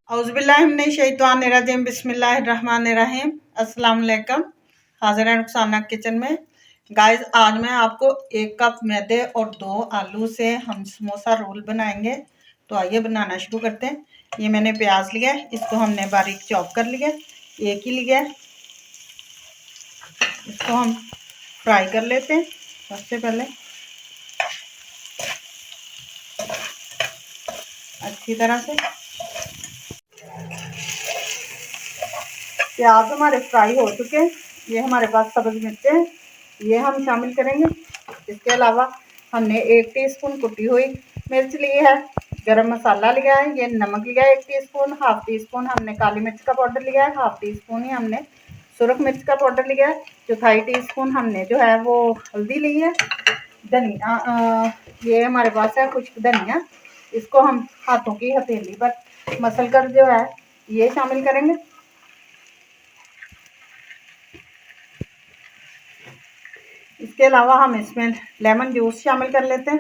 औज़ुबिल्लाहिमिनश्शैतानिर्रजीम बिस्मिल्लाहिर्रहमानिर्रहीम। अस्सलाम वालेकुम। हाजिर है रुखसाना किचन में। गाइस, आज मैं आपको 1 कप मैदे और 2 आलू से हम समोसा रोल बनाएंगे। तो आइए बनाना शुरू करते हैं। ये मैंने प्याज लिया है, इसको हमने बारीक चॉप कर लिया। एक ही लिया है, इसको हम फ्राई कर लेते हैं। सबसे पहले अच्छी तरह से प्याज हमारे फ्राई हो चुके हैं। ये हमारे पास सब्ज़ मिर्चें हैं, ये हम शामिल करेंगे। इसके अलावा हमने 1 टीस्पून कुटी हुई मिर्च ली है, गरम मसाला लिया है, ये नमक लिया है 1 टीस्पून, हाफ़ टी स्पून हमने काली मिर्च का पाउडर लिया है, हाफ़ टी स्पून ही हमने सुरख मिर्च का पाउडर लिया है, चौथाई टीस्पून हमने जो है वो हल्दी ली है। धनिया, ये हमारे पास है खुश्क धनिया, इसको हम हाथों की हथेली पर मसल कर जो है ये शामिल करेंगे। इसके अलावा हम इसमें लेमन जूस शामिल कर लेते हैं।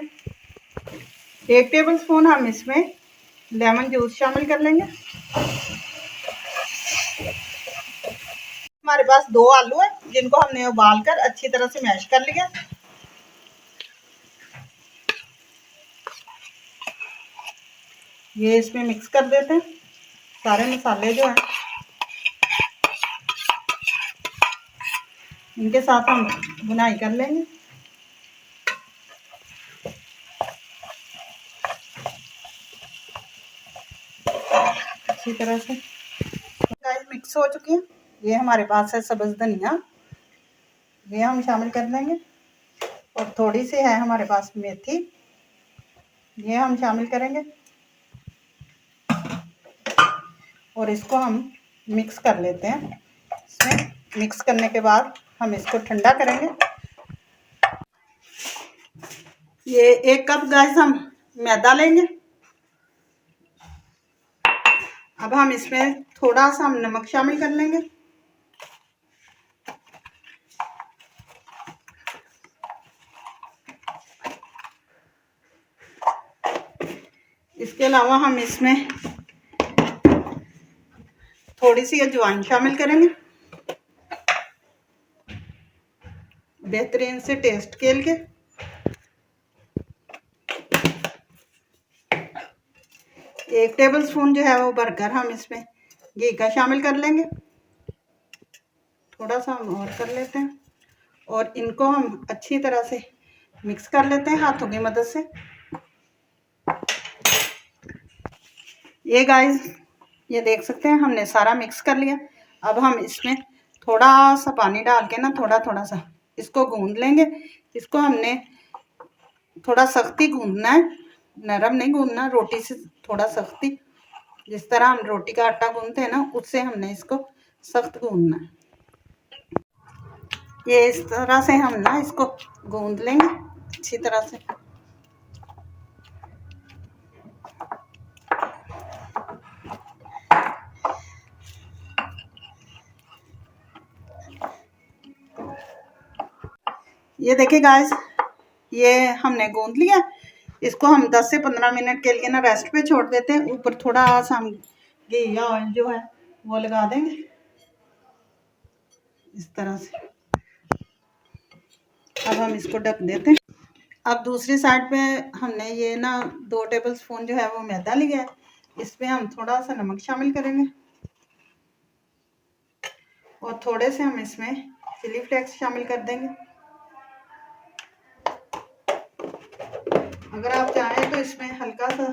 1 टेबल स्पून हम इसमें लेमन जूस शामिल कर लेंगे। हमारे पास 2 आलू है, जिनको हमने उबाल कर अच्छी तरह से मैश कर लिया। ये इसमें मिक्स कर देते हैं। सारे मसाले जो हैं इनके साथ हम बुनाई कर लेंगे। अच्छी तरह से मिक्स हो चुकी है। ये हमारे पास है सब्ज़ धनिया, ये हम शामिल कर लेंगे। और थोड़ी सी है हमारे पास मेथी, ये हम शामिल करेंगे। और इसको हम मिक्स कर लेते हैं। इसमें मिक्स करने के बाद हम इसको ठंडा करेंगे। ये 1 कप गाइस हम मैदा लेंगे। अब हम इसमें थोड़ा सा हम नमक शामिल कर लेंगे। इसके अलावा हम इसमें थोड़ी सी अजवाइन शामिल करेंगे, बेहतरीन से टेस्ट के लिए। 1 टेबल स्पून जो है वो भरकर हम इसमें घी का शामिल कर लेंगे। थोड़ा सा हम और कर लेते हैं और इनको हम अच्छी तरह से मिक्स कर लेते हैं हाथों की मदद से। ये गाइस, ये देख सकते हैं हमने सारा मिक्स कर लिया। अब हम इसमें थोड़ा सा पानी डाल के ना थोड़ा थोड़ा सा इसको गूंद लेंगे। इसको हमने थोड़ा सख्ती गूंदना है, नरम नहीं गूंदना, रोटी से थोड़ा सख्ती, जिस तरह हम रोटी का आटा गूंदते हैं ना उससे हमने इसको सख्त गूंदना है। ये इस तरह से हम ना इसको गूंद लेंगे अच्छी तरह से। ये देखिए गाइस, ये हमने गूंद लिया। इसको हम 10 से 15 मिनट के लिए ना रेस्ट पे छोड़ देते हैं। ऊपर थोड़ा सा हम घी या ऑयल जो है वो लगा देंगे इस तरह से। अब हम इसको ढक देते हैं। अब दूसरी साइड पे हमने ये ना 2 टेबल स्पून जो है वो मैदा लिया है, इसमें हम थोड़ा सा नमक शामिल करेंगे और थोड़े से हम इसमें चिली फ्लेक्स शामिल कर देंगे। अगर आप चाहें तो इसमें हल्का सा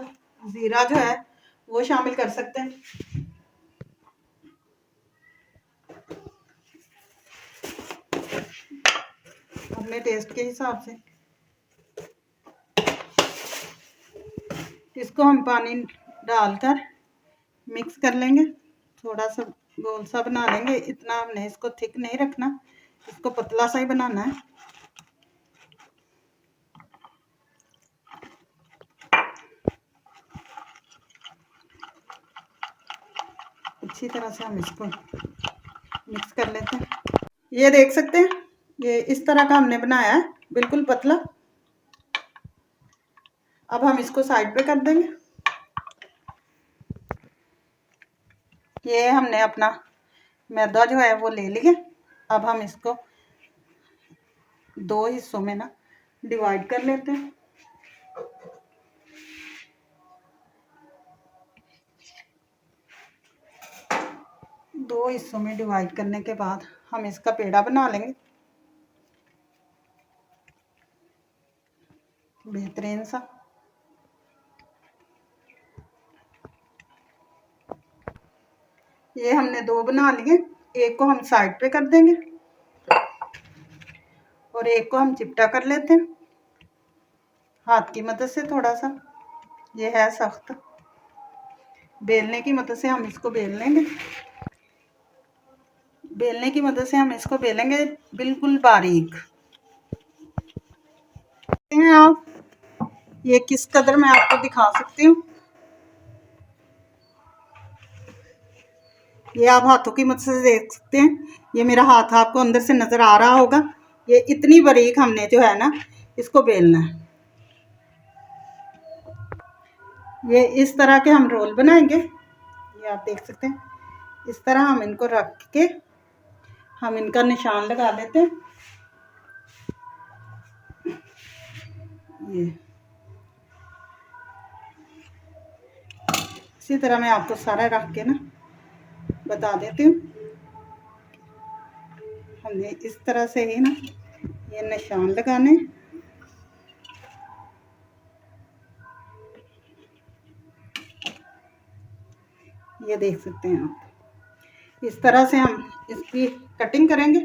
जीरा जो है वो शामिल कर सकते हैं। अपने टेस्ट के हिसाब से इसको हम पानी डालकर मिक्स कर लेंगे। थोड़ा सा गोल सा बना लेंगे, इतना हमने इसको थिक नहीं रखना, इसको पतला सा ही बनाना है। अच्छी तरह से हम इसको मिक्स कर लेते हैं। ये देख सकते हैं, ये इस तरह का हमने बनाया है, बिल्कुल पतला। अब हम इसको साइड पे कर देंगे। ये हमने अपना मैदा जो है वो ले लिया। अब हम इसको 2 हिस्सों में ना डिवाइड कर लेते हैं। दो हिस्सों में डिवाइड करने के बाद हम इसका पेड़ा बना लेंगे बेहतरीन सा। ये हमने 2 बना लिए, एक को हम साइड पे कर देंगे और एक को हम चिपटा कर लेते हैं हाथ की मदद से थोड़ा सा। ये है सख्त, बेलने की मदद से हम इसको बेल लेंगे। बेलने की मदद से हम इसको बेलेंगे बिल्कुल बारीक। हैं आप, ये किस कदर मैं आपको दिखा सकती हूँ। ये आप हाथों की मदद से देख सकते हैं, ये मेरा हाथ आपको अंदर से नज़र आ रहा होगा। ये इतनी बारीक हमने जो है ना इसको बेलना है। ये इस तरह के हम रोल बनाएंगे, ये आप देख सकते हैं। इस तरह हम इनको रख के हम इनका निशान लगा लेते हैं। ये इसी तरह मैं आपको सारा रख के ना बता देती हूँ। हमने इस तरह से ही ना ये निशान लगाने। ये देख सकते हैं आप, इस तरह से हम इसकी कटिंग करेंगे।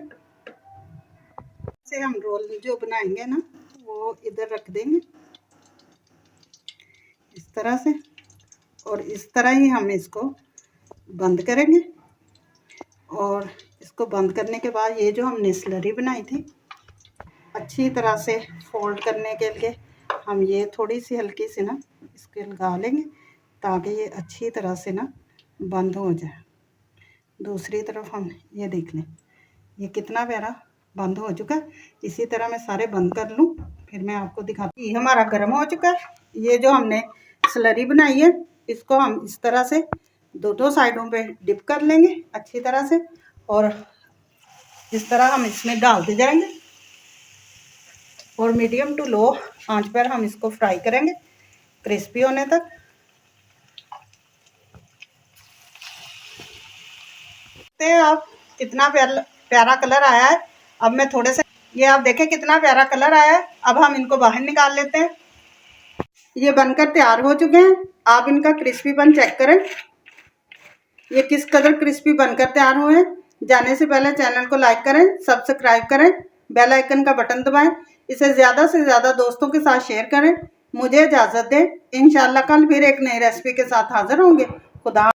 से हम रोल जो बनाएंगे ना वो इधर रख देंगे इस तरह से, और इस तरह ही हम इसको बंद करेंगे। और इसको बंद करने के बाद ये जो हमने स्लरी बनाई थी अच्छी तरह से फोल्ड करने के लिए हम ये थोड़ी सी हल्की सी ना इसके लगा लेंगे ताकि ये अच्छी तरह से ना बंद हो जाए। दूसरी तरफ हम ये देख लें, ये कितना प्यारा बंद हो चुका है। इसी तरह मैं सारे बंद कर लूँ फिर मैं आपको दिखाती हूँ। ये हमारा गर्म हो चुका है। ये जो हमने स्लरी बनाई है इसको हम इस तरह से दो साइडों पे डिप कर लेंगे अच्छी तरह से, और इस तरह हम इसमें डालते जाएंगे और मीडियम टू लो आंच पर हम इसको फ्राई करेंगे क्रिस्पी होने तक। देखते हैं आप कितना प्यारा कलर आया है। अब मैं थोड़े से, ये आप देखें कितना प्यारा कलर आया है। अब हम इनको बाहर निकाल लेते हैं। ये बनकर तैयार हो चुके हैं। आप इनका क्रिस्पीपन चेक करें, ये किस कदर क्रिस्पी बनकर तैयार हुए हैं। जाने से पहले चैनल को लाइक करें, सब्सक्राइब करें, बेल आइकन का बटन दबाएं, इसे ज़्यादा से ज़्यादा दोस्तों के साथ शेयर करें। मुझे इजाज़त दें, इंशाल्लाह कल फिर एक नई रेसिपी के साथ हाजिर होंगे। खुदा